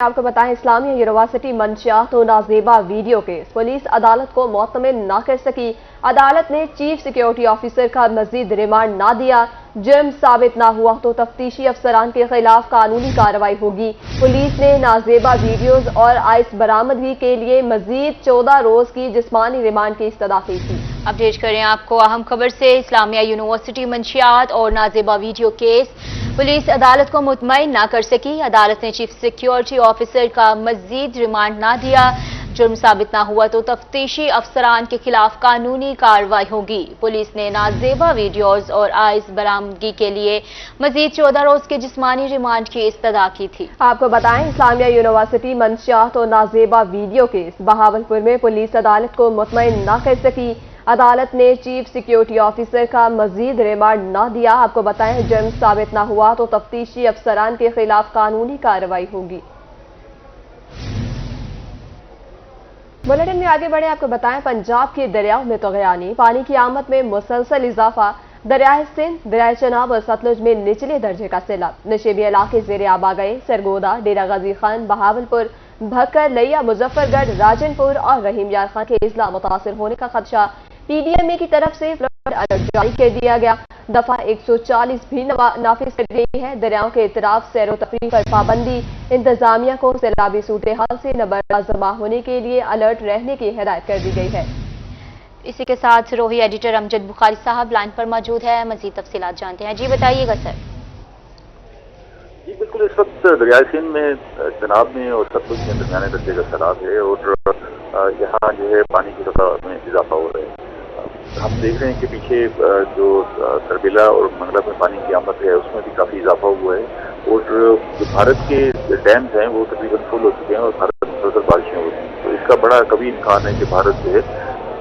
आपको बताएं, इस्लामिया यूनिवर्सिटी मंशियात और नाजेबा वीडियो केस पुलिस अदालत को मुअत्तमिल न कर सकी। अदालत ने चीफ सिक्योरिटी ऑफिसर का मजीद रिमांड ना दिया। जुर्म साबित ना हुआ तो तफ्तीशी अफसरान के खिलाफ कानूनी कार्रवाई होगी। पुलिस ने नाजेबा वीडियोज और आइस बरामदगी के लिए मजीद 14 रोज की जिस्मानी रिमांड की इस्तदा की थी। अपडेट करें आपको अहम खबर से। इस्लामिया यूनिवर्सिटी मंशियात और नाजेबा वीडियो केस पुलिस अदालत को मुतमईन ना कर सकी। अदालत ने चीफ सिक्योरिटी ऑफिसर का मजीद रिमांड ना दिया। जुर्म साबित ना हुआ तो तफ्तीशी अफसरान के खिलाफ कानूनी कार्रवाई होगी। पुलिस ने नाजेबा वीडियोज और आइस बरामदगी के लिए मजीद 14 रोज के जिस्मानी रिमांड की इस्तदा की थी। आपको बताएं, इस्लामिया यूनिवर्सिटी मंशियात और नाजेबा वीडियो केस बहावलपुर में पुलिस अदालत को मुतमईन ना कर सकी। अदालत ने चीफ सिक्योरिटी ऑफिसर का मजीद रिमांड न दिया। आपको बताएं, जुर्म साबित न हुआ तो तफ्तीशी अफसरान के खिलाफ कानूनी कार्रवाई होगी। बुलेटिन में आगे बढ़े, आपको बताएं, पंजाब के दरियाओं में तग़यानी, पानी की आमद में मुसलसल इजाफा। दरियाए सिंध, दरियाए चनाब और सतलुज में निचले दर्जे का सैलाब। नशेबी इलाके ज़ेरे आब आ गए। सरगोदा, डेरा गाजी खान, बहावलपुर, भक्कर, लिया, मुजफ्फरगढ़, राजनपुर और रहीम यार खान के अजला मुतासिर होने का खदशा। पीडीएमए की तरफ से फ्लड अलर्ट जारी कर दिया गया। दफा 140 भी नाफिज कर दी है। दरियाओं के इतराफ सैर व तफरीह पर पाबंदी। इंतजामिया को सैलाबी सूरत हाल से नंबर जमा होने के लिए अलर्ट रहने की हिदायत कर दी गई है। इसी के साथ रोही एडिटर अमजद बुखारी साहब लाइन पर मौजूद है, मजीद तफसीलात जानते हैं। जी बताइएगा सर। जी बिल्कुल, इस वक्त दरियाए सिंध में, चनाब में और सतलुज में दरमियाने दर्जे का सैलाब है और यहाँ जो है पानी की सतह में इजाफा हो रहा है। हम देख रहे हैं कि पीछे जो सरबिला और मंगला में पानी की आमद है उसमें भी काफ़ी इजाफा हुआ है और जो भारत के डैम्स हैं वो तकरीबन फुल हो चुके हैं और भारत में मुसलसल बारिशें हो रही हैं। तो इसका बड़ा कभी इम्कान है कि भारत जो है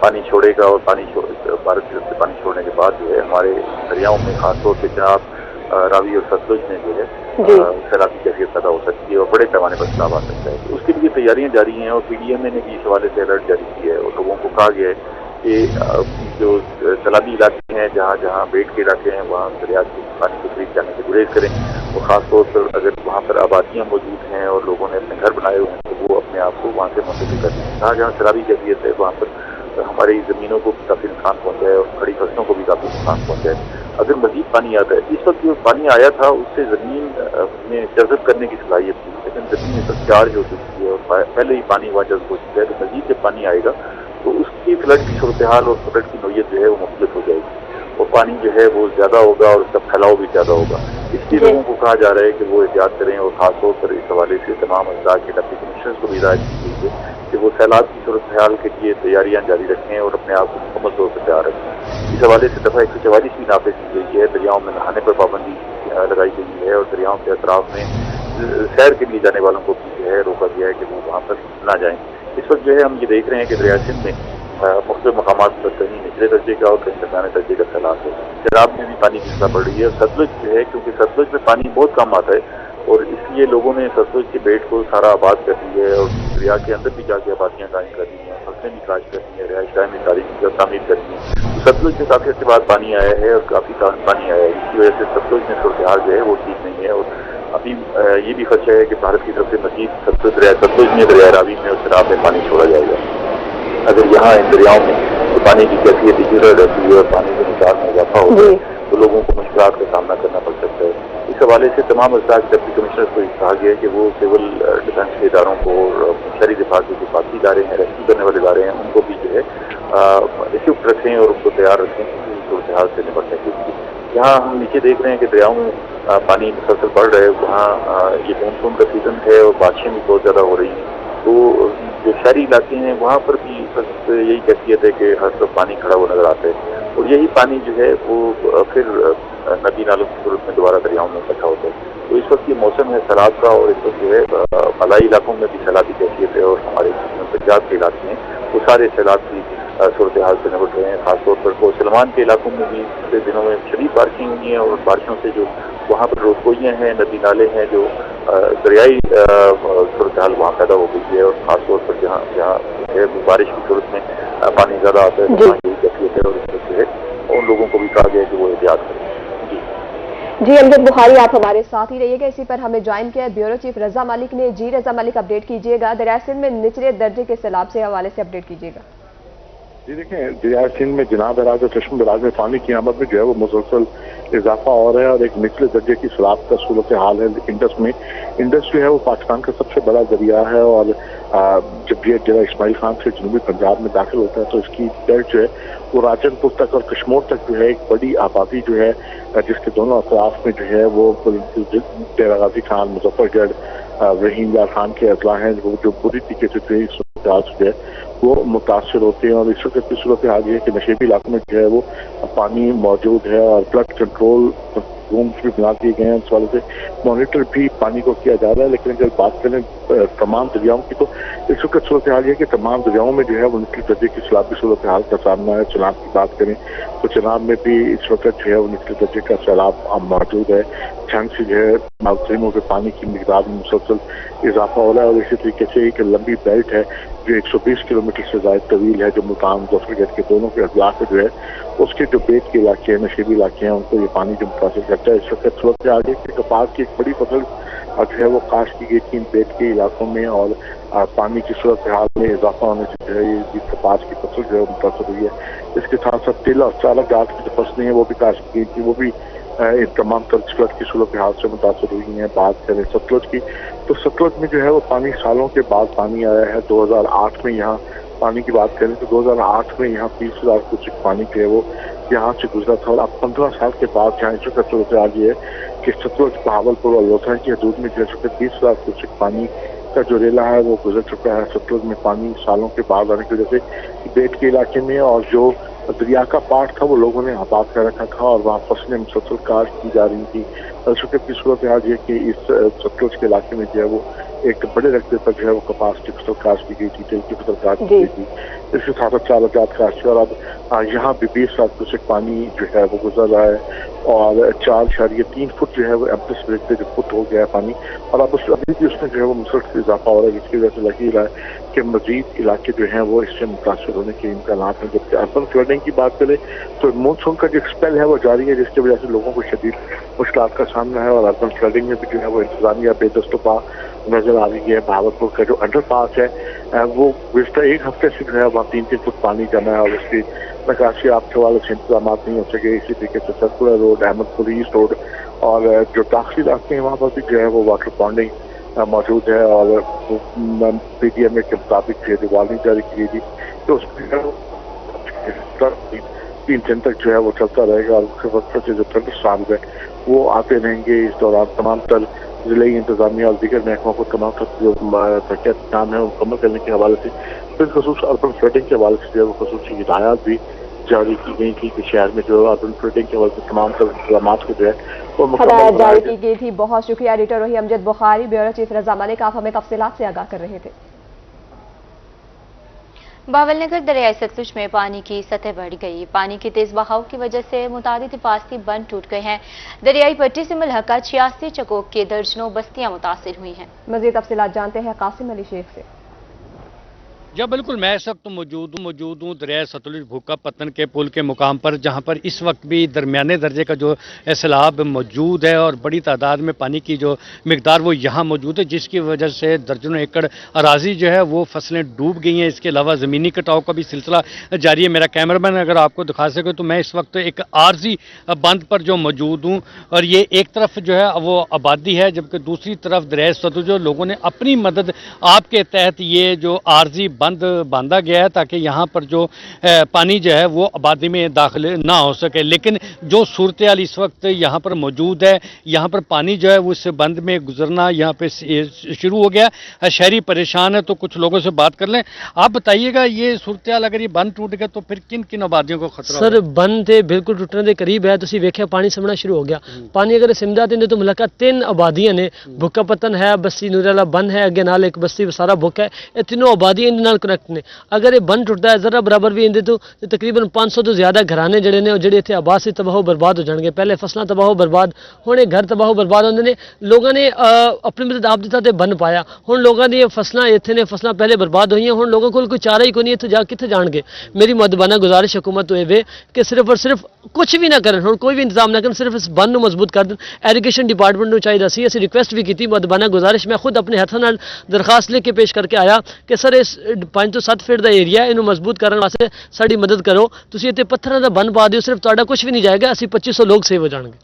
पानी छोड़ेगा और भारत की तरफ से पानी छोड़ने के बाद जो है हमारे दरियाओं में खासतौर से चनाब, रावी और सतलुज में जो है सैलाबी कैफियत पैदा हो सकती है और बड़े पैमाने पर सैलाब आ सकता है। तो उसके लिए तैयारियां जारी हैं और पीडीएमए ने भी इस हवाले से अलर्ट जारी किया है और लोगों को कहा गया है कि जो सैलाबी इलाके हैं, जहाँ जहाँ बेट के इलाके हैं, वहाँ दरिया के पानी के करीब जाने से गुरेज करें। और ख़ासतौर पर अगर वहाँ पर आबादियाँ मौजूद हैं और लोगों ने अपने घर बनाए हुए हैं तो वो अपने आप को वहाँ से मुंतकिल कर दें। जहाँ जहाँ सैलाबी कैफियत है वहाँ पर हमारी ज़मीनों को भी काफ़ी नुकसान पहुँचा है और खड़ी फसलों को भी काफ़ी नुकसान पहुँचा है। अगर मजीद पानी आता है, इस वक्त जो पानी आया था उससे ज़मीन में जज़ब करने की सलाहियत थी, लेकिन ज़मीन इस वक्त चार्ज हो चुकी है और पहले ही पानी वहाँ जज़ब हो चुका है। तो मजीद जब पानी आएगा तो उसकी फ्लड की सूरत हाल और फ्लड की नोयत जो है वो मुख्तलिफ हो जाएगी और पानी जो है वो ज़्यादा होगा और उसका फैलाव भी ज़्यादा होगा। इसलिए लोगों को कहा जा रहा है कि वो एहतियात करें और ख़ासतौर पर इस हवाले से तमाम अजला के डिप्टी कमिश्नर्स को भी हिदायत की गई है कि वो सैलाब की सूरत हाल के लिए तैयारियाँ जारी रखें और अपने आप को मुकम्मल तौर पर तैयार रखें। इस हवाले से दफ़ा 144 भी नाफिज की गई है। दरियाओं में नहाने पर पाबंदी लगाई गई है और दरियाओं के अतराफ में सैर के लिए जाने वालों को भी जो है रोका गया है कि वो वहाँ पर ना जाएँ। इस वक्त जो है हम ये देख रहे हैं कि दरिया सिंध में मुख्तलिफ मकामात पर कहीं निचले दर्जे का और कहीं दरमियाने दर्जे का सैलाब है। शराब में भी पानी की सतह बढ़ रही है और सतलुज जो है, क्योंकि सतलुज में पानी बहुत कम आता है और इसलिए लोगों ने सतलुज के बेट को सारा आबाद कर दी है और दरिया के अंदर भी जाके आबादियाँ कायम कर दी हैं, फसलें भी काश कर दी हैं, रिहाइश में तामीर कर दी है। तो सतलुज में काफ़ी अच्छे बाद पानी आया है और काफ़ी पानी आया है। इसकी वजह से सतलुज में सूरत हाल जो है वो ठीक नहीं है और अभी ये भी खदशा है कि भारत की तरफ से मजीद सतलुज में, दरिया रावी में और शराब में पानी छोड़ा जाएगा। अगर यहाँ इन दरियाओं में तो पानी की कैफियत गिर रहती है और पानी के निकाल में इजाफा होता है तो लोगों को मुश्किलात का सामना करना पड़ सकता है। इस हवाले से तमाम अजला के डिप्टी कमिश्नर्स को कहा गया है कि वो सिविल डिफेंस के इदारों को और शहरी दिफा के जो बाकी इदारे हैं, रेस्क्यू करने वाले इदारे हैं, उनको भी जो है इक्विप्ड रखें और उनको तैयार रखें किसी सूरत हाल से निपटने के लिए। यहाँ हम नीचे देख रहे हैं कि दरियाओं में पानी मुसलसल बढ़ रहा है। वहाँ ये मानसून का सीजन है और बारिशें भी बहुत ज़्यादा हो रही हैं। तो जो शहरी इलाके हैं वहाँ पर भी बस यही कैफियत है कि हर तरफ पानी खड़ा हुआ नजर आता है और यही पानी जो है वो फिर नदी नालों की सूरत में दोबारा दरियाओं में इकट्ठा होता है। तो इस वक्त ये मौसम है सैलाब का और इस वक्त जो है मलाई इलाकों में भी सैलाबी कैफियत है और हमारे पंजाब के इलाके हैं वो सारे सैलाब की सूरत हाल से निपट रहे हैं। खासतौर पर कोसलमान के इलाकों में भी पिछले दिनों में शदीद बारिशें हुई हैं और बारिशों से जो वहाँ पर रोजगोइयाँ हैं, नदी नाले हैं, जो दरियाई सूरत हाल वहाँ पैदा हो गई है और खासतौर पर जहाँ जहाँ बारिश की सूरत में पानी ज़्यादा आता है तो वहाँ यही कैफियत है और इस वक्त जो है उन लोगों को भी कहा गया है कि वो एहतियात करें। जी। जी अमजद बुखारी, आप हमारे साथ ही रहिएगा। इसी पर हमें ज्वाइन किया ब्यूरो चीफ रजा मलिक ने। जी रजा मलिक, अपडेट कीजिएगा, दरिया सिंध में निचले दर्जे के सैलाब से हवाले से अपडेट कीजिएगा। जी देखें, दरिया सिंध में जनाब बराज और चश्म बराज में पानी की आमद में जो है वो मुसलसल इजाफा हो रहा है और एक निचले दर्जे की सैलाब का सूरत हाल है इंडस में। इंडस जो है वो पाकिस्तान का सबसे बड़ा दरिया है और जब ये जरा इस्माइल खान से जनूबी पंजाब में दाखिल होता है तो इसकी बेल्ट जो है वो राजनपुर तक और कश्मीर तक जो है एक बड़ी आबादी जो है जिसके दोनों अतराफ में जो है वो डेरा गाजी खान, मुजफ्फरगढ़, रहीम यार खान के अजला हैं वो जो बुरी तरीके से जो है वो मुतासर होते हैं। और इस वक्त की सूरत हाल ये है कि नशेबी इलाकों में जो है वो पानी मौजूद है और फ्लड कंट्रोल रूम्स भी बना दिए गए हैं। इस वाले से मॉनिटर भी पानी को किया जा रहा है। लेकिन अगर बात करें तमाम दरियाओं की तो इस वक्त सूरत हाल ये है कि तमाम दरियाओं में जो है वो निचले दर्जे की सैलाबी सूरत हाल का सामना है। चनाब की बात करें तो चनाब में भी इस वक्त जो है वो निचले दर्जे का सैलाब मौजूद है। छंग से जो है मालूमों के पानी की मिकदार में मुसलसल इजाफा हो रहा है और इसी तरीके से एक लंबी बेल्ट है जो 120 किलोमीटर से ज्यादा तवील है जो मुल्तान मुजफ्फरगढ़ के दोनों के अजला पे जो है उसके जो बेट के इलाके हैं, नशेबी इलाके हैं, उनको ये पानी जो मुतासर करता है। इस वक्त सूरत से आगे कि कपास की एक बड़ी फसल जो है वो काश्त की गई थी इन बेट के इलाकों में और पानी की सूरत हाल में इजाफा होने से जो है ये कपास की फसल जो है मुतासर हुई है। इसके साथ साथ तिल और चालक गाछ की जो फसलें हैं वो भी काश्त की गई थी, वो भी इन तमाम फ्लड की सूरत हाल से मुतासर हुई हैं। बात करें सतलुज की तो सतलुज में जो है वो पानी सालों के बाद पानी आया है। 2008 में यहाँ पानी की बात करें तो 2008 में यहाँ 20,000 क्यूसेक पानी जो है वो यहाँ से गुजरा था और अब 15 साल के बाद यहाँ इस वक्त सूरत हाल ये है कि सतलुज, बहावलपुर और लोथरा की हदूद में जो है 20,000 क्यूसेक पानी का जो रेला है वो गुजर चुका है। सतलुज में पानी सालों के बाद आने की वजह से बेट के इलाके में और जो दरिया का पार्ट था वो लोगों ने आबाद कर रखा था और वहाँ फसलें मुसलसल काश्त की जा रही थी। शुक्र की सूरत हाल ये कि इस सतलुज के इलाके में जो है वो एक बड़े रकबे पर जो है वो कपास की फसल काश्त की गई थी, तिल की फसल काश्त की गई थी, इसके साथ साथ चावल जात काश्त की और अब यहाँ भी 20,000 क्यूसेक पानी जो है वो गुजर रहा है और 4.3 फुट जो है वो एवरेज रेट पे जो फुट हो गया है पानी और अब अभी भी उसमें जो है वो मुसलसल इजाफा हो रहा है जिसकी वजह से लग ही रहा है कि मजीद इलाके जो हैं वो इससे मुतासर होने के इम्कान हैं। जबकि अर्बन फ्लडिंग की बात करें तो मानसून का जो स्पेल है वो जारी है जिसकी वजह से लोगों को शदीद मुश्किल का सामना है और अर्बन फ्लडिंग में भी जो है वो इंतजामिया बेदस्तपा नजर आ रही है। बहावलपुर का जो अंडर पास है वो गुज़श्ता एक हफ्ते से जो है वहाँ 3-3 फुट पानी जमा है और उसकी निकासी आपके वाले से इंतजाम नहीं हो सके। इसी तरीके से circular road, Ahmedpur east road और जो दाखिली इलाके हैं वहाँ पर भी जो है वो वाटर बॉन्डिंग मौजूद है और PDMA के मुताबिक जो वार्निंग जारी की गई थी तो उसमें 3 दिन तक जो है वो चलता रहेगा और उसके वक्त से जो ठंड साल है वो आते रहेंगे। इस दौरान तमाम तर जिले इंतजामिया और दीगर महकमों को तमाम जो काम है मुकम्मल करने के हवाले से बिलखसूस अर्बन फ्लडिंग के हवाले से जो है वो खसूसी हिदायत भी जारी की गई थी कि शहर में जो अर्बन फ्लडिंग के हवाले से तमाम तर इंतजाम को जो है वो हिदायत जारी की गई थी। बहुत शुक्रिया एडिटर रही अमजद बुखारी, ब्यूरो चीफ रजा मलिक, आप हमें तफसीलात से आगाह कर रहे थे। बावलनगर दरियाई सतलुज में पानी की सतह बढ़ गई। पानी की तेज बहाव की वजह से मुतादिद हिफाजती बंद टूट गए हैं। दरियाई पट्टी से मुल्हका 86 चकोक के दर्जनों बस्तियां मुतासिर हुई हैं। मजीद तफसीलात जानते हैं कासिम अली शेख से। जी बिल्कुल, मैं इस वक्त मौजूद हूँ दरिया सतलुज भूका पत्तन के पुल के मुकाम पर जहाँ पर इस वक्त भी दरमियाने दर्जे का जो सैलाब मौजूद है और बड़ी तादाद में पानी की जो मिकदार वो यहाँ मौजूद है जिसकी वजह से दर्जनों एकड़ अराजी जो है वो फसलें डूब गई हैं। इसके अलावा ज़मीनी कटाव का भी सिलसिला जारी है। मेरा कैमरामैन अगर आपको दिखा सके तो मैं इस वक्त एक आर्जी बंद पर जो मौजूद हूँ और ये एक तरफ जो है वो आबादी है जबकि दूसरी तरफ दरिया सतलुज लोगों ने अपनी मदद आपके तहत ये जो आर्जी बंद बांधा गया है ताकि यहाँ पर जो पानी जो है वो आबादी में दाखिल ना हो सके। लेकिन जो सूरत हाल इस वक्त यहाँ पर मौजूद है, यहाँ पर पानी जो है वो इस बंद में गुजरना यहाँ पे शुरू हो गया। शहरी परेशान है तो कुछ लोगों से बात कर लें। आप बताइएगा ये सूरत हाल अगर ये बंद टूट गया तो फिर किन किन आबादियों को खतरा? सर बंद थे बिल्कुल टुटने के करीब है। तुम वेख्या पानी समना शुरू हो गया। पानी अगर सिमदा देंगे तो मुलाका 3 आबादियां ने भुक्का पत्तन है, बस्ती नूराला बंद है, अगे नाल एक बस्ती सारा भुक्का है। ये तीनों आबादियां कनेक्ट ने। अगर ये बंद टुटता है जरा बराबर भी इंदे तो तकरीबन 500 तो ज्यादा घराने जड़े ने ਜਿਹੜੇ ਇੱਥੇ आबाद से तबाह बर्बाद हो जाएंगे। पहले फसलां तबाह बर्बाद होने, घर तबाह बर्बाद होंगे ने। लोगों ने अपनी मदद आप दिता ते बन पाया। हुण लोगों दी फसलां इत्थे ने, फसलां पहले बर्बाद हुई। हुण लोगों को कोई चारा ही कोई नहीं, इत्थे जा कित्थे जाणगे। मेरी मुअद्दबाना गुजारिश हुकूमत होए वे कि सिर्फ और सिर्फ ਕੁਝ ਵੀ ਨਾ ਕਰਨ, ਹੁਣ ਕੋਈ ਵੀ ਇੰਤਜ਼ਾਮ ਨਾ ਕਰਨ, ਸਿਰਫ ਇਸ ਬੰਨ ਨੂੰ ਮਜ਼ਬੂਤ ਕਰ ਦੇਣ। ਐਰੀਗੇਸ਼ਨ ਡਿਪਾਰਟਮੈਂਟ ਨੂੰ ਚਾਹੀਦਾ ਸੀ, ਅਸੀਂ ਰਿਕੁਐਸਟ ਵੀ ਕੀਤੀ, ਮਦਬਾਨਾ ਗੁਜ਼ਾਰਿਸ਼, ਮੈਂ ਖੁਦ ਆਪਣੇ ਹੱਥਾਂ ਨਾਲ ਦਰਖਾਸਤ ਲਿਖ ਕੇ ਪੇਸ਼ ਕਰਕੇ ਆਇਆ ਕਿ ਸਰ ਇਸ 5 ਤੋਂ 7 ਫੀਟ ਦਾ ਏਰੀਆ, ਇਹਨੂੰ ਮਜ਼ਬੂਤ ਕਰਨ ਵਾਸਤੇ ਸਾਡੀ ਮਦਦ ਕਰੋ, ਤੁਸੀਂ ਇੱਥੇ ਪੱਥਰਾਂ ਦਾ ਬੰਨ ਪਾ ਦਿਓ, ਸਿਰਫ ਤੁਹਾਡਾ ਕੁਝ ਵੀ ਨਹੀਂ ਜਾਏਗਾ, ਅਸੀਂ 2500 ਲੋग सेव हो जाएंगे।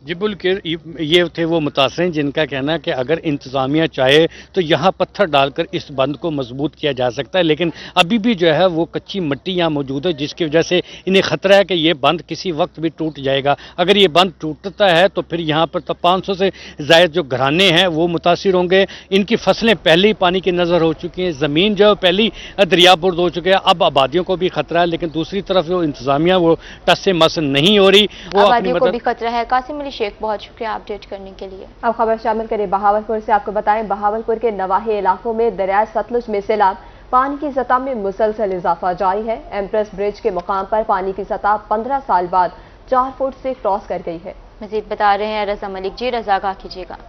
जी बिल्कुल, ये थे वो मुतासरीन जिनका कहना है कि अगर इंतज़ामिया चाहे तो यहाँ पत्थर डालकर इस बंद को मजबूत किया जा सकता है, लेकिन अभी भी जो है वो कच्ची मिट्टी यहाँ मौजूद है, जिसकी वजह से इन्हें ख़तरा है कि ये बंद किसी वक्त भी टूट जाएगा। अगर ये बंद टूटता है तो फिर यहाँ पर तो 500 से ज़ायद जो घराने हैं वो मुतासिर होंगे, इनकी फसलें पहले ही पानी की नज़र हो चुकी हैं, ज़मीन जो है पहले ही दरियाबुर्द हो चुके हैं, अब आबादियों को भी खतरा है, लेकिन दूसरी तरफ जो इंतज़ामिया वो टस से मस नहीं हो रही, वो आबादियों को भी खतरा है। कासिम अली शेख, बहुत शुक्रिया अपडेट करने के लिए। अब खबर शामिल करें बहावलपुर से। आपको बताएं, बहावलपुर के नवाही इलाकों में दरिया सतलुज में सैलाब, पानी की सतह में मुसलसल इजाफा जारी है। एम्प्रेस ब्रिज के मुकाम पर पानी की सतह 15 साल बाद 4 फुट से क्रॉस कर गई है। मजीद बता रहे हैं रजा मलिक जी, रजा आगाह कीजिएगा।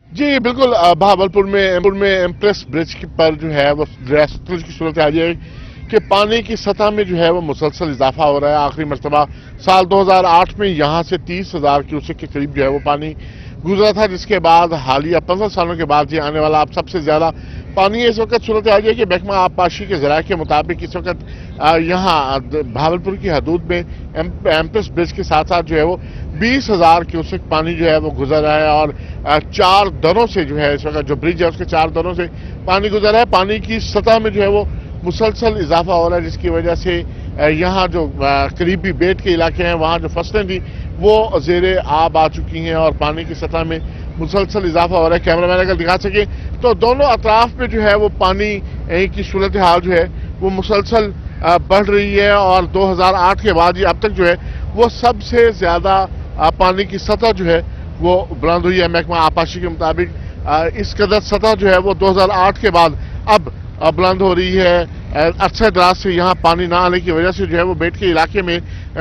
जी बिल्कुल, बहावलपुर में एम्प्रेस ब्रिज पर जो है वो दरिया सतलुज की सूरत आ जाए कि पानी की सतह में जो है वो मुसलसल इजाफा हो रहा है। आखिरी मरतबा साल 2008 में यहाँ से 30,000 क्यूसेक के करीब जो है वो पानी गुजरा था, जिसके बाद हालिया 15 सालों के बाद ये आने वाला अब सबसे ज्यादा पानी है। इस वक्त सूरत आ जाए कि महकमा आबपाशी के ज़राए के मुताबिक इस वक्त यहाँ बहावलपुर की हदूद में एम्प्रेस ब्रिज के साथ साथ जो है वो 20,000 क्यूसेक पानी जो है वो गुजर रहा है, और 4 दरों से जो है इस वक्त जो ब्रिज है उसके 4 दरों से पानी गुजर रहा है। पानी की सतह में जो है वो मुसलसल इजाफा हो रहा है, जिसकी वजह से यहाँ जो करीबी बेट के इलाके हैं वहाँ जो फसलें थी वो ज़ेरे आब आ चुकी हैं और पानी की सतह में मुसलसल इजाफा हो रहा है। कैमरा मैन अगर दिखा सके तो दोनों अतराफ में जो है वो पानी की सूरत हाल जो है वो मुसलसल बढ़ रही है, और 2008 के बाद ही अब तक जो है वो सबसे ज़्यादा पानी की सतह जो है वो बुलंद हुई है। महकमा आबपाशी के मुताबिक इस कदर सतह जो है वो 2008 के बाद अब बुलंद हो रही है। अरसे दराज से यहाँ पानी ना आने की वजह से जो है वो बेट के इलाके में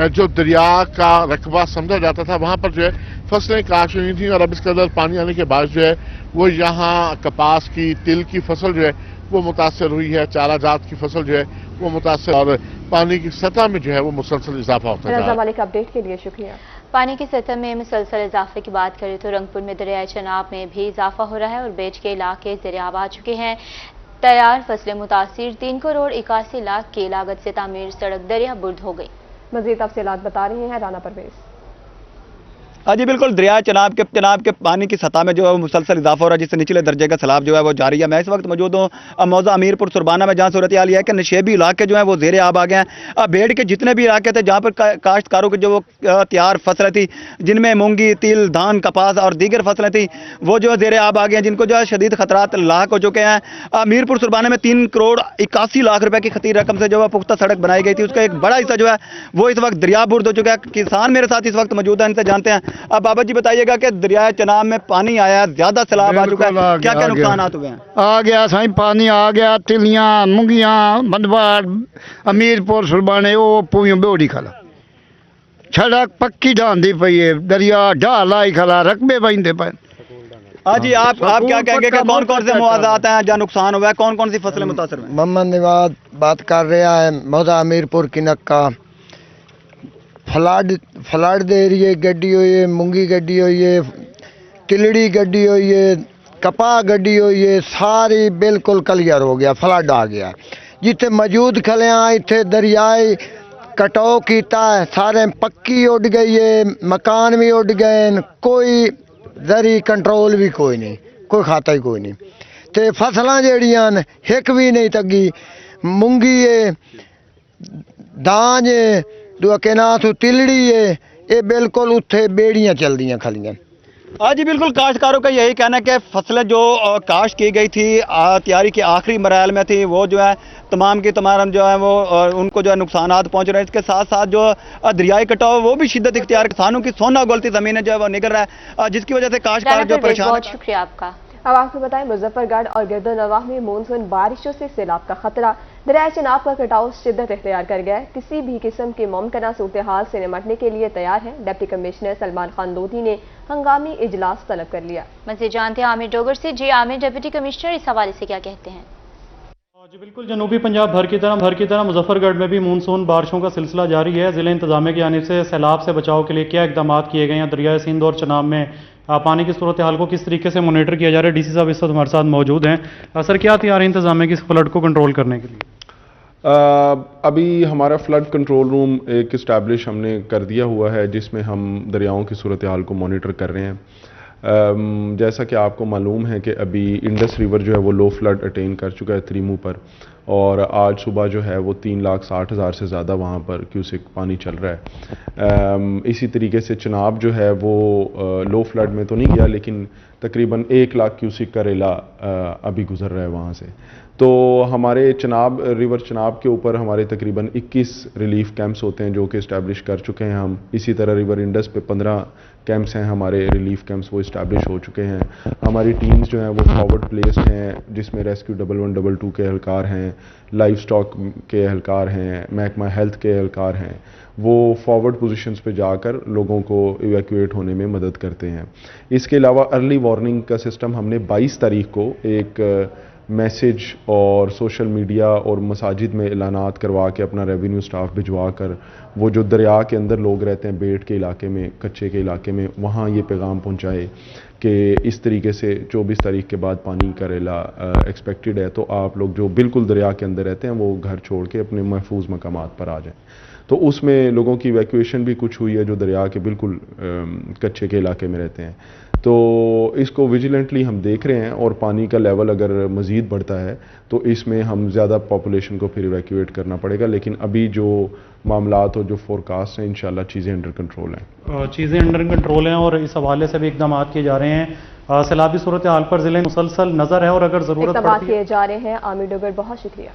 जो दरिया का रकबा समझा जाता था वहाँ पर जो है फसलें काश हुई थी, और अब इस कदर पानी आने के बाद जो है वो यहाँ कपास की, तिल की फसल जो है वो मुतासर हुई है, चारा जात की फसल जो है वो मुतासर, और पानी की सतह में जो है वो मुसलसल इजाफा होता है। रजा मलिक, अपडेट के लिए शुक्रिया। पानी की सतह में मुसलसल इजाफे की बात करें तो रंगपुर में दरियाए चनाब में भी इजाफा हो रहा है और बेट के इलाके दरियाब आ चुके हैं। तैयार फसलें मुतासिर, 3 करोड़ 81 लाख की लागत से तामीर सड़क दरिया बुर्द हो गई। मजीद तफसीलात बता रही हैं राना परवेज। हाँ जी बिल्कुल, दरिया चनाब के पानी की सतह में जो है वो मुसलसल इजाफा हो रहा है, जिससे निचले दर्जे का सैलाब जो है वो जारी है। मैं इस वक्त मौजूद हूँ मौजा अमीरपुर सुरबाना में, जहाँ सूरत हाल है कि नशेबी इलाके जो है वो ज़ेरे आब आ गए हैं। बेड़ के जितने भी इलाके थे जहाँ पर काश्तकारों की जो वो तैयार फसलें थी, जिनमें मूंगी, तिल, धान, कपास और दीगर फसलें थी, वो जो है ज़ेरे आब आ गए हैं, जिनको जो है शदीद खतरात लाक हो चुके हैं। अमीरपुर सुरबाना में 3 करोड़ 81 लाख रुपए की खतीर रकम से जो है पुख्ता सड़क बनाई गई थी, उसका एक बड़ा हिस्सा जो है वो इस वक्त दरिया बुर्द हो चुका है। किसान मेरे साथ इस वक्त मौजूद है, इनसे जानते हैं। अब बाबा जी बताइएगा कि दरिया चनाब में पानी आया, ज्यादा सैलाब आ चुका है, क्या क्या नुकसानात हुए हैं? आ गया साईं, पानी आ गया, तिलियां, मुंगियां, बंदवार, अमीरपुर सुरबाने वो पूरी बेड़ी खला, सड़क पक्की ढांदी पई है, दरिया ढाल आई खला, रकबे बंदे पे। हाँ जी, आप क्या कहेंगे कि कौन कौन से मुआवजात हैं जहाँ नुकसान हुआ है, कौन कौन सी फसलें मुतासर हुई? मोहम्मद निवाज बात कर रहा है, मौजा अमीरपुर की नक्का फ्लड दे एरिए गड्डी हुई है, मूंगी गड्डी हुई है, तिलड़ी गड्डी हुई है, कपा गड्डी हुई है, सारी बिल्कुल क्लियर हो गया, फ्लड आ गया। जिथे मौजूद खलियां इतने दरियाए कटाव किया है, सारे पक्की उड़ गई है, मकान भी उड़ गए, कोई दरी कंट्रोल भी कोई नहीं, कोई खाता ही कोई नहीं। ते फसलां जड़ियां हिक भी नहीं तगी, मूंगी है, दांज है, के ना तो तिलड़ी है, ये बिल्कुल उत्थे बेड़ियां चल दी खलियां। हाँ जी बिल्कुल, काश्तकारों का यही कहना है कि फसलें जो काश्त की गई थी, तैयारी के आखिरी मराहल में थी, वो जो है तमाम की तमाम जो है वो उनको जो है नुकसानात पहुंच रहे हैं। इसके साथ साथ जो दरियाई कटाव वो भी शिद्दत इख्तियार, किसानों की सोना गोलती ज़मीनें जो है वो निकल रहा है, जिसकी वजह से काश्तकार जो परेशान। बहुत शुक्रिया आपका। अब आपको बताएं, मुजफ्फरगढ़ और गिरदोनवाह में मानसून बारिशों से सैलाब का खतरा, दरिया चनाब का कटाव शिद्दत इख्तियार कर गया है। किसी भी किस्म की मुमकिन सूरत हाल से निपटने के लिए तैयार है। डिप्टी कमिश्नर सलमान खान लोधी ने हंगामी इजलास तलब कर लिया। मज़ीद जानते हैं आमिर डोगर से। जी आमिर, डिप्टी कमिश्नर इस हवाले से क्या कहते हैं? जी बिल्कुल, जनूबी पंजाब भर की तरह मुजफ्फरगढ़ में भी मानसून बारिशों का सिलसिला जारी है। ज़िला इंतजामिया की जानिब से सैलाब से बचाव के लिए क्या इकदाम किए गए हैं, दरियाए सिंध और चनाब में पानी की सूरत हाल को किस तरीके से मॉनिटर किया जा रहा है, डीसी साहब इस वक्त हमारे साथ मौजूद हैं। सर, क्या तैयारी इंतजामिया की फ्लड को कंट्रोल करने के लिए? अभी हमारा फ्लड कंट्रोल रूम एक इस्टेब्लिश हमने कर दिया हुआ है, जिसमें हम दरियाओं की सूरत हाल को मॉनिटर कर रहे हैं। जैसा कि आपको मालूम है कि अभी इंडस रिवर जो है वो लो फ्लड अटेन कर चुका है त्रिमू पर, और आज सुबह जो है वो 3,60,000 से ज़्यादा वहाँ पर क्यूसिक पानी चल रहा है। इसी तरीके से चनाब जो है वो लो फ्लड में तो नहीं गया, लेकिन तकरीबन 1,00,000 क्यूसिक का रेला अभी गुजर रहा है वहाँ से। तो हमारे चनाब रिवर चनाब के ऊपर हमारे तकरीबन 21 रिलीफ कैंप्स होते हैं जो कि इस्टेब्लिश कर चुके हैं हम। इसी तरह रिवर इंडस पे 15 कैंप्स हैं हमारे रिलीफ कैंप्स, वो इस्टेब्लिश हो चुके हैं। हमारी टीम्स जो हैं वो फॉरवर्ड प्लेस्ड हैं, जिसमें रेस्क्यू 1112 के एहलकार हैं, लाइव स्टॉक के एहलकार हैं, महकमा हेल्थ के एहलकार हैं। वो फॉरवर्ड पोजीशंस पे जाकर लोगों को इवैक्यूएट होने में मदद करते हैं। इसके अलावा अर्ली वार्निंग का सिस्टम हमने 22 तारीख को एक मैसेज और सोशल मीडिया और मसाजिद में ऐलानात करवा के अपना रेवेन्यू स्टाफ भिजवा कर वो जो दरिया के अंदर लोग रहते हैं, बेट के इलाके में, कच्चे के इलाके में, वहाँ ये पैगाम पहुँचाए कि इस तरीके से 24 तारीख के बाद पानी का रेला एक्सपेक्टेड है, तो आप लोग जो बिल्कुल दरिया के अंदर रहते हैं वो घर छोड़ के अपने महफूज मकामात पर आ जाएं। तो उसमें लोगों की इवैक्यूएशन भी कुछ हुई है जो दरिया के बिल्कुल कच्चे के इलाके में रहते हैं। तो इसको विजिलेंटली हम देख रहे हैं, और पानी का लेवल अगर मज़ीद बढ़ता है तो इसमें हम ज़्यादा पॉपुलेशन को फिर इवैक्यूएट करना पड़ेगा। लेकिन अभी जो मामलात और जो फोरकास्ट हैं, इंशाल्लाह चीज़ें अंडर कंट्रोल हैं। चीज़ें अंडर कंट्रोल हैं और इस हवाले से भी इकदाम किए जा रहे हैं। सैलाबी सूरत हाल पर ज़िले मुसलसल नज़र है और अगर ज़रूरत पड़ती है किए जा रहे हैं। आमिर डोगर, बहुत शुक्रिया।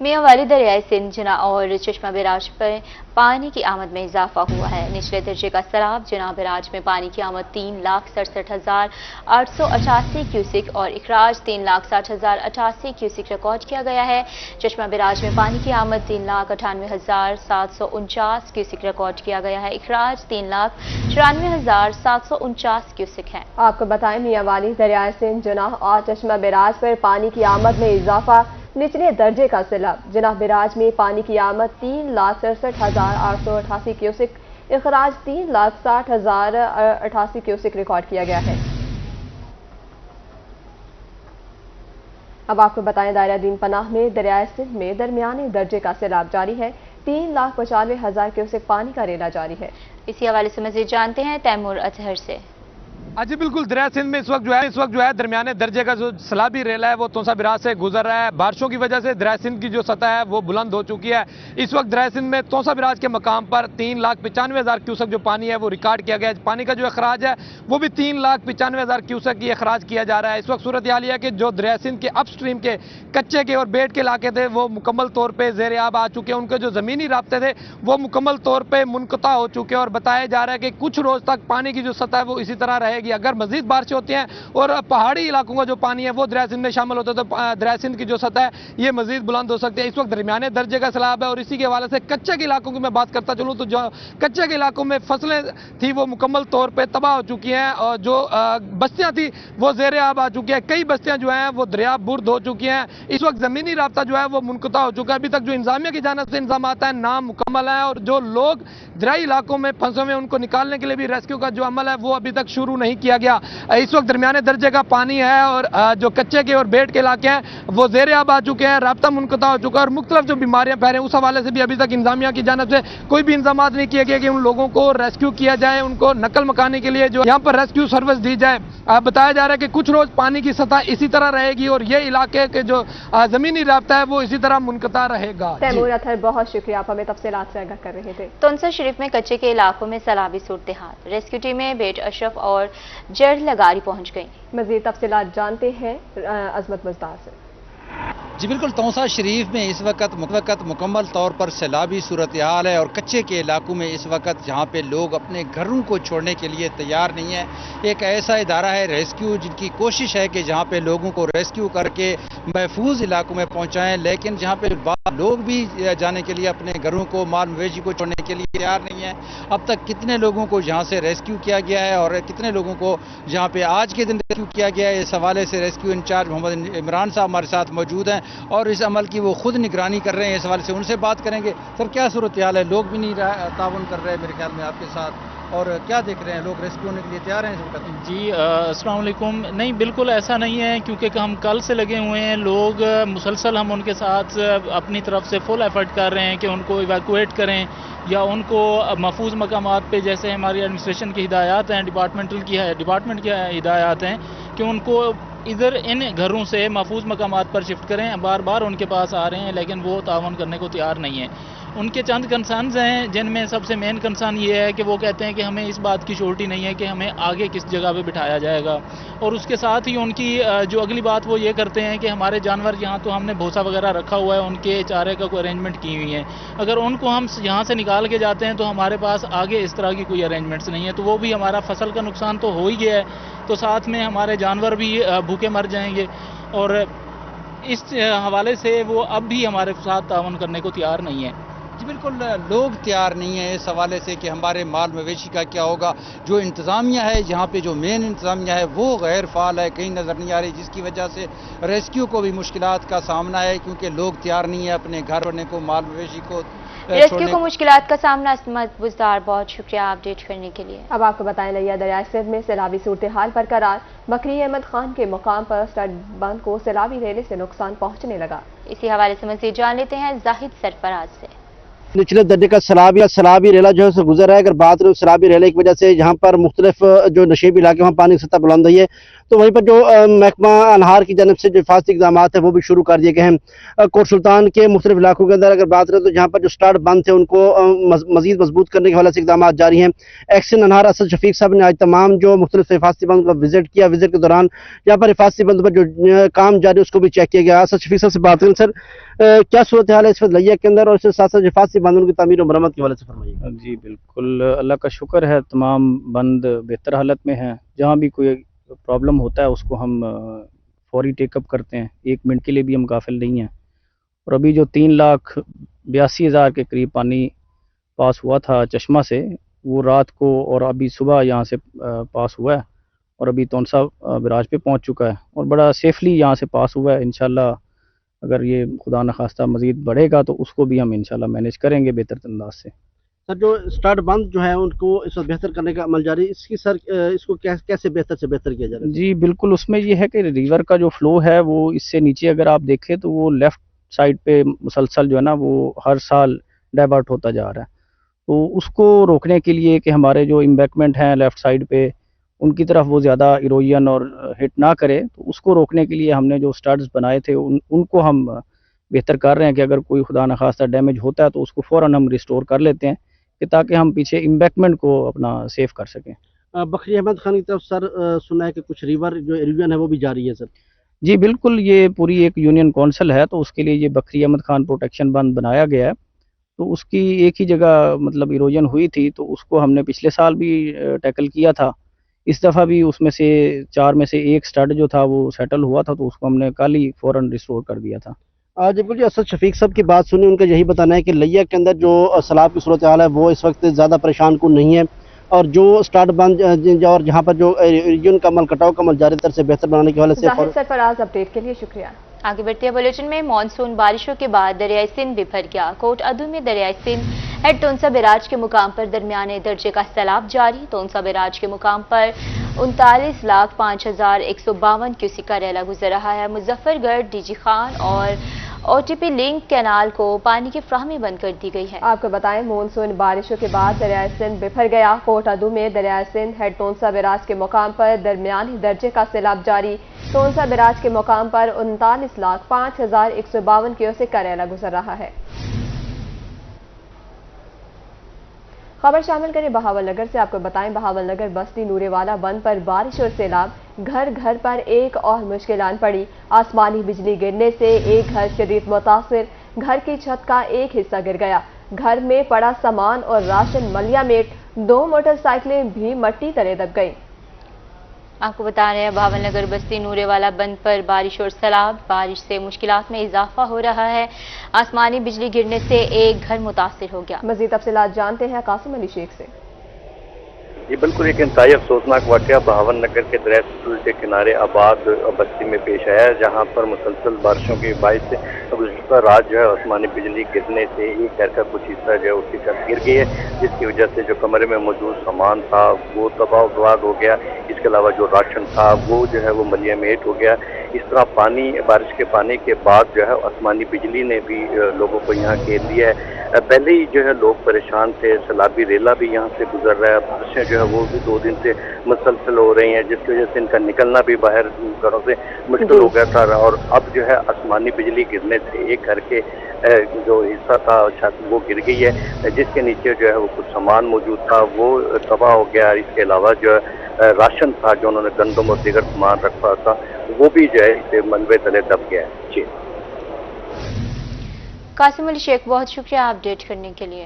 मियां वाली दरियाए सिंध जना और चश्मा बैराज पर पानी की आमद में इजाफा हुआ है। निचले दर्जे का सैलाब जना बैराज में पानी की आमद 3,67,888 क्यूसिक और इखराज 3,60,088 क्यूसिक रिकॉर्ड किया गया है। चश्मा बैराज में पानी की आमद 3,98,749 क्यूसिक रिकॉर्ड किया गया है। इखराज 3,94,749 क्यूसिक है। आपको बताएं, मियां वाली दरियाए सिंध जना और चश्मा बैराज पर पानी की आमद में इजाफा, निचले दर्जे का सैलाब जना बैराज में पानी की आमद 3,67,888 क्यूसिक, इखराज 3,60,088 क्यूसिक रिकॉर्ड किया गया है। अब आपको बताएं, दायरा दीन पनाह में दरियाए सिंध में दरमियाने दर्जे का सैलाब जारी है। 3,95,000 क्यूसिक पानी का रेला जारी है। इसी हवाले से मज़ीद जानते हैं तैमूर अतहर से। जी बिल्कुल, दरिया सिंध में इस वक्त जो है दरमियाने दर्जे का जो सैलाबी रेला है वो तौसा बिराज से गुजर रहा है। बारिशों की वजह से दरिया सिंध की जो सतह है वो बुलंद हो चुकी है। इस वक्त दरिया सिंध में तौसा बिराज के मकाम पर 3,95,000 क्यूसेक जो पानी है वो रिकॉर्ड किया गया है। पानी का जो अखराज है वो भी 3,95,000 क्यूसेक की अखराज किया जा रहा है। इस वक्त सूरत हाल है कि जो दरिया सिंध के अपस्ट्रीम के कच्चे के और बेट के इलाके थे वो मुकम्मल तौर पर ज़ेर आब आ चुके हैं। उनके जो ज़मीनी राब्ते थे वो मुकम्मल तौर पर मुनक़ता हो चुके हैं और बताया जा रहा है कि कुछ रोज़ तक पानी की जो सतह है वो इसी तरह रहेगी। अगर मज़ीद बारिशें होती हैं और पहाड़ी इलाकों का जो पानी है वो दरिया सिंध में शामिल होता है तो दरिया सिंध की जो सतह है ये मजीद बुलंद हो सकती है। इस वक्त दरमियाने दर्जे का सैलाब है और इसी के हवाले से कच्चे के इलाकों की मैं बात करता चलूँ तो जो कच्चे के इलाकों में फसलें थी वो मुकम्मल तौर पर तबाह हो चुकी हैं और जो बस्तियाँ थी वो ज़ेर आब आ चुकी हैं। कई बस्तियाँ जो हैं वो दरिया बुर्द हो चुकी हैं। इस वक्त ज़मीनी राब्ता जो है वो मुनक़ता हो चुका है। अभी तक जो इंतजामिया की जानिब से इंतजाम आता है नामुकम्मल है और जो लोग दरियाई इलाकों में फंसे हुए उनको निकालने के लिए भी रेस्क्यू का जो अमल है वो अभी तक शुरू नहीं किया गया। इस वक्त दरमियाने दर्जे का पानी है और जो कच्चे के और बेट के इलाके हैं वो ज़ेर आब आ चुके हैं, राब्ता मुनक़ता हो चुका है और मुख्तलिफ जो बीमारियां फैल रही हैं उस हवाले से भी अभी तक इंतजामिया की जानिब से कोई भी इंतजाम नहीं किए गए कि उन लोगों को रेस्क्यू किया जाए, उनको नकल मकाने के लिए जो यहाँ पर रेस्क्यू सर्विस दी जाए। बताया जा रहा है कि कुछ रोज पानी की सतह इसी तरह रहेगी और ये इलाके के जो जमीनी राब्ता है वो इसी तरह मुनक़ता रहेगा। तैमूर अतहर, बहुत शुक्रिया, आप हमें तफसीलात से आगाह कर रहे थे। तुनसा शरीफ में कच्चे के इलाकों में सैलाबी सूरत हाल, रेस्क्यू टीमें बेट अशरफ और जड़ लगारी पहुंच गई। मजीद तफसीलात जानते हैं अजमत मजदार से। जी बिल्कुल, तौसा शरीफ में इस वक्त मुकम्मल तौर पर सैलाबी सूरत हाल है और कच्चे के इलाकों में इस वक्त जहाँ पे लोग अपने घरों को छोड़ने के लिए तैयार नहीं है। एक ऐसा इदारा है रेस्क्यू जिनकी कोशिश है कि जहाँ पे लोगों को रेस्क्यू करके महफूज इलाकों में पहुँचाएँ, लेकिन जहाँ पे लोग भी जाने के लिए अपने घरों को, माल मवेशी को छोड़ने के लिए तैयार नहीं है। अब तक कितने लोगों को यहाँ से रेस्क्यू किया गया है और कितने लोगों को यहाँ पे आज के दिन रेस्क्यू किया गया है, इस हवाले से रेस्क्यू इंचार्ज मोहम्मद इमरान साहब हमारे साथ मौजूद हैं और इस अमल की वो खुद निगरानी कर रहे हैं। इस हवाले से उनसे बात करेंगे। सर, क्या सूरत हाल है? लोग भी नहीं ताउन कर रहे हैं मेरे ख्याल में आपके साथ, और क्या देख रहे हैं, लोग रेस्क्यू होने के लिए तैयार हैं इस वक्त? जी अस्सलाम वालेकुम। नहीं, बिल्कुल ऐसा नहीं है, क्योंकि हम कल से लगे हुए हैं। लोग मुसलसल हम उनके साथ अपनी तरफ से फुल एफर्ट कर रहे हैं कि उनको इवैक्यूएट करें या उनको महफूज मकामात पे, जैसे हमारी एडमिनिस्ट्रेशन की हिदायत हैं, डिपार्टमेंट की हिदायत हैं कि उनको इधर इन घरों से महफूज मकामात पर शिफ्ट करें। बार बार उनके पास आ रहे हैं, लेकिन वो तावन करने को तैयार नहीं है। उनके चंद कंसर्न्स हैं, जिनमें सबसे मेन कंसर्न ये है कि वो कहते हैं कि हमें इस बात की श्योरिटी नहीं है कि हमें आगे किस जगह पे बिठाया जाएगा, और उसके साथ ही उनकी जो अगली बात वो ये करते हैं कि हमारे जानवर यहाँ तो हमने भूसा वगैरह रखा हुआ है, उनके चारे का कोई अरेंजमेंट की हुई है, अगर उनको हम यहाँ से निकाल के जाते हैं तो हमारे पास आगे इस तरह की कोई अरेंजमेंट्स नहीं है, तो वो भी हमारा फसल का नुकसान तो हो ही गया है, तो साथ में हमारे जानवर भी भूखे मर जाएंगे। और इस हवाले से वो अब भी हमारे साथ तावन करने को तैयार नहीं है। जी बिल्कुल, लोग तैयार नहीं है इस हवाले से कि हमारे माल मवेशी का क्या होगा। जो इंतज़ामिया है, यहाँ पे जो मेन इंतज़ामिया है वो गैर फाल है, कहीं नज़र नहीं आ रही, जिसकी वजह से रेस्क्यू को भी मुश्किलात का सामना है, क्योंकि लोग तैयार नहीं है अपने घर छोड़ने को, माल मवेशी को रेस्क्यू को मुश्किलात का सामना। असमत बुज़दार, बहुत शुक्रिया अपडेट करने के लिए। अब आपको बताएं, लिया दरिया सिंध में सैलाबी सूरत हाल बरकरार। बकरी अहमद खान के मुकाम पर स्टड बंद को सैलाबी रेले से नुकसान पहुंचने लगा। इसी हवाले से मज़ीद जान लेते हैं जाहिद सरफराज से। निचले दर्जे का सैलाबी रेला जो है उसे गुजर रहा है। अगर बात करें सैलाबी रेले की वजह से यहाँ पर मुख्तलिफ जो नशेबी इलाके वहाँ पानी की सतह बुलंद हुई है, तो वहीं पर जो महकमा अनहार की जानब से जो हिफाजती इक़दाम है वो भी शुरू कर दिए गए हैं। कोट सुल्तान के मुख्तलिफ इलाकों के अंदर अगर बात करें तो जहाँ पर जो स्टार्ट बंद थे उनको मजीद मजबूत करने के हवाले से इक़दाम जारी हैं। एक्शन अनहार असद शफीक साहब ने आज तमाम जो मुख्तलिफ हिफाजती बंद का विजिट किया। विजिट के दौरान यहाँ पर हिफाजती बंद पर जो काम जारी है उसको भी चेक किया गया। असद शफीक साहब से बात करें। सर, क्या सूरत हाल है इस वक्त लिया के अंदर, और इसके साथ साथ हिफाजती बंदों की तमीर और मरम्मत के हवाले से फरमाइए। जी बिल्कुल, अल्लाह का शुक्र है, तमाम बंद बेहतर हालत में हैं। जहाँ भी कोई प्रॉब्लम होता है उसको हम फौरी टेकअप करते हैं, 1 मिनट के लिए भी हम गाफिल नहीं हैं। और अभी जो 3,82,000 के करीब पानी पास हुआ था चश्मा से, वो रात को और अभी सुबह यहाँ से पास हुआ है और अभी तौनसा बराज पे पहुँच चुका है और बड़ा सेफली यहाँ से पास हुआ है। इंशाल्लाह अगर ये खुदा न खास्ता मज़ीद बढ़ेगा तो उसको भी हम इंशाल्लाह मैनेज करेंगे बेहतर अंदाज से। सर, जो स्टार्ट बंद जो है उनको इस वक्त बेहतर करने का अमल जारी, इसकी सर इसको कैसे बेहतर से बेहतर किया जा रहा है? जी बिल्कुल, उसमें ये है कि रिवर का जो फ्लो है वो इससे नीचे अगर आप देखें तो वो लेफ़्ट साइड पे मुसलसल जो है ना वो हर साल डाइवर्ट होता जा रहा है। तो उसको रोकने के लिए कि हमारे जो एम्बैंकमेंट हैं लेफ़्ट साइड पे उनकी तरफ वो ज़्यादा इरोजन और हिट ना करे, तो उसको रोकने के लिए हमने जो स्टड्स बनाए थे उनको हम बेहतर कर रहे हैं कि अगर कोई खुदा न खास्ता डैमेज होता है तो उसको फ़ौरन हम रिस्टोर कर लेते हैं कि ताकि हम पीछे एम्बैंकमेंट को अपना सेव कर सकें। बकरी अहमद खान की तरफ सर सुना है कि कुछ रिवर जो इरोजन है वो भी जारी है। सर जी बिल्कुल, ये पूरी एक यूनियन काउंसिल है, तो उसके लिए ये बकरी अहमद खान प्रोटेक्शन बंद बनाया गया है। तो उसकी एक ही जगह मतलब इरोजन हुई थी, तो उसको हमने पिछले साल भी टैकल किया था। इस दफ़ा भी उसमें से 4 में से 1 स्टड जो था वो सेटल हुआ था, तो उसको हमने कल ही फ़ौरन रिस्टोर कर दिया था। जब जो असद शफीक साहब की बात सुनी, उनका यही बताना है कि लिया के अंदर जो सैलाब की सूरत हाल है वो इस वक्त ज़्यादा परेशान कुन नहीं है, और जो स्टार्ट बंद और जहाँ पर जो रीजन का अमल कटाव का अमल जारी तरह से बेहतर बनाने के हवाले से। सरफराज, अपडेट के लिए शुक्रिया। आगे बढ़ते हैं बुलेटिन में। मानसून बारिशों के बाद दरियाई सिंध बिफर गया। कोट अदू में दरियाई सिंध हेड तोनसा बैराज के मुकाम पर दरमियाने दर्जे का सैलाब जारी। तोनसा बैराज के मुकाम पर 39,05,152 क्यूसिक का रैला गुजर रहा है। मुजफ्फरगढ़, डीजी खान और ओटीपी लिंक कैनाल को पानी की फ्राहमी बंद कर दी गई है। आपको बताएं, मानसून बारिशों के बाद दरियाई सिंध बिफर गया। कोट अदू में दरियाई सिंध हेड तोनसा बैराज के मुकाम पर दरमियानी दर्जे का सैलाब जारी। तोनसा बैराज के मुकाम पर 39,05,152 क्यूसिक का रैला गुजर रहा है। खबर शामिल करें बहावल नगर से। आपको बताएं, बहावल नगर बस्ती नूरेवाला बंद पर बारिश और सैलाब, घर घर पर एक और मुश्किलात पड़ी। आसमानी बिजली गिरने से एक घर शदीद मुतासिर, घर की छत का एक हिस्सा गिर गया। घर में पड़ा सामान और राशन मलिया मेट, 2 मोटरसाइकिलें भी मट्टी तले दब गई। आपको बता रहे हैं भावन नगर बस्ती नूरेवाला बंद पर बारिश और सैलाब, बारिश से मुश्किलात में इजाफा हो रहा है। आसमानी बिजली गिरने से एक घर मुतासिर हो गया। मजीद तफसीलात जानते हैं कासिम अली शेख से। ये बिल्कुल एक इंतहाई अफसोसनाक वाक़या भावन नगर के दरिया सतलुज के किनारे आबाद बस्ती में पेश आया है, जहाँ पर मुसलसल बारिशों की बारिश से गुज़श्ता रात जो है आसमानी बिजली गिरने से एक घर का कुछ हिस्सा जो है उसकी छत गिर गई है, जिसकी वजह से जो कमरे में मौजूद सामान था वो तबाह बर्बाद हो गया। इसके अलावा जो राशन था वो जो है वो मलिया मेट हो गया। इस तरह बारिश के पानी के बाद जो है आसमानी बिजली ने भी लोगों को यहाँ घेर लिया है। पहले ही जो है लोग परेशान थे, सैलाबी रेला भी यहाँ से गुजर रहा है, बारिशें जो है वो भी 2 दिन से मुसलसल हो रही हैं, जिसकी वजह से इनका निकलना भी बाहर घरों से मुश्किल हो गया था। और अब जो है आसमानी बिजली गिरने से एक घर के जो हिस्सा था छत वो गिर गई है, जिसके नीचे जो है वो कुछ सामान मौजूद था वो तबाह हो गया। इसके अलावा जो है राशन था जो उन्होंने गंदम और दीगर सामान रखा था वो भी जो है इसे मलबे तले दब गया है। जी कासिम अली शेख, बहुत शुक्रिया अपडेट करने के लिए।